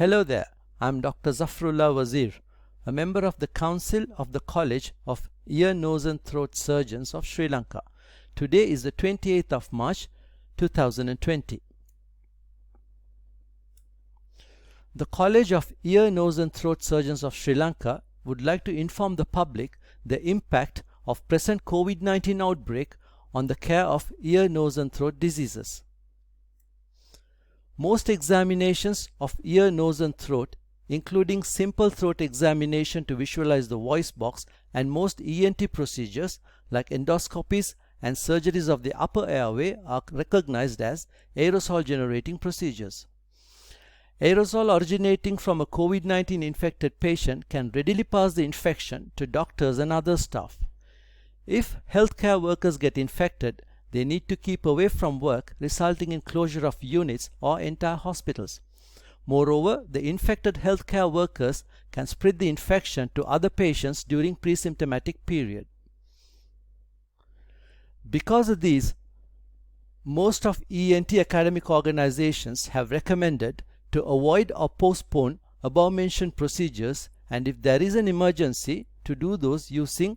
Hello there, I'm Dr. Zaffarullah Wazir, a member of the Council of the College of Ear, Nose and Throat Surgeons of Sri Lanka. Today is the 28th of March 2020. The College of Ear, Nose and Throat Surgeons of Sri Lanka would like to inform the public the impact of present COVID-19 outbreak on the care of ear, nose and throat diseases. Most examinations of ear, nose and throat, including simple throat examination to visualize the voice box, and most ENT procedures like endoscopies and surgeries of the upper airway are recognized as aerosol generating procedures. Aerosol originating from a COVID-19 infected patient can readily pass the infection to doctors and other staff. If healthcare workers get infected, they need to keep away from work, resulting in closure of units or entire hospitals. Moreover, the infected healthcare workers can spread the infection to other patients during pre-symptomatic period. Because of these, most of ENT academic organizations have recommended to avoid or postpone above-mentioned procedures, and if there is an emergency, to do those using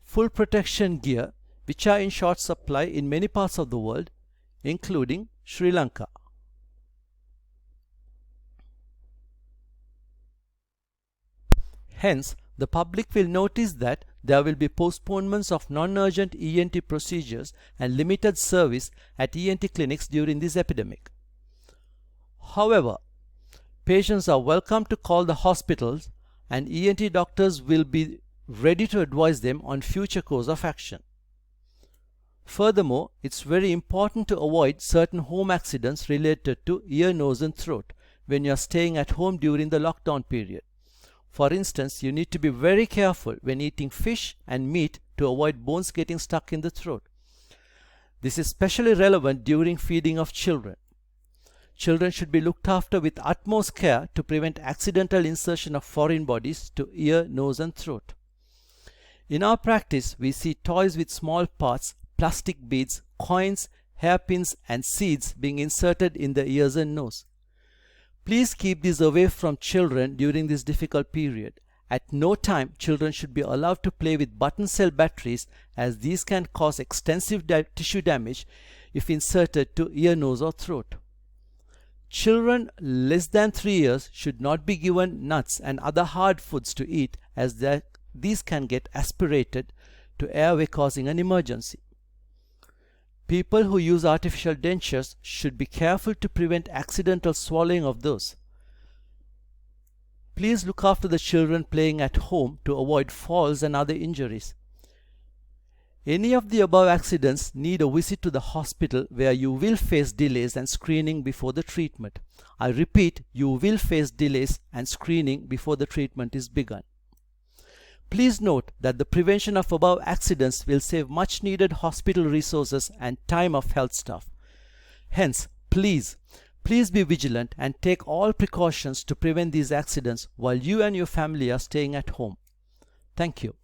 full protection gear, which are in short supply in many parts of the world, including Sri Lanka. Hence, the public will notice that there will be postponements of non-urgent ENT procedures and limited service at ENT clinics during this epidemic. However, patients are welcome to call the hospitals, and ENT doctors will be ready to advise them on future course of action. Furthermore, it's very important to avoid certain home accidents related to ear, nose and throat when you are staying at home during the lockdown period. For instance, you need to be very careful when eating fish and meat to avoid bones getting stuck in the throat. This is especially relevant during feeding of children. Children should be looked after with utmost care to prevent accidental insertion of foreign bodies to ear, nose and throat. In our practice, we see toys with small parts, plastic beads, coins, hairpins and seeds being inserted in the ears and nose. Please keep these away from children during this difficult period. At no time children should be allowed to play with button cell batteries, as these can cause extensive tissue damage if inserted to ear, nose or throat. Children less than 3 years should not be given nuts and other hard foods to eat, as these can get aspirated to airway, causing an emergency. People who use artificial dentures should be careful to prevent accidental swallowing of those. Please look after the children playing at home to avoid falls and other injuries. Any of the above accidents need a visit to the hospital, where you will face delays and screening before the treatment. I repeat, you will face delays and screening before the treatment is begun. Please note that the prevention of above accidents will save much needed hospital resources and time of health staff. Hence, please be vigilant and take all precautions to prevent these accidents while you and your family are staying at home. Thank you.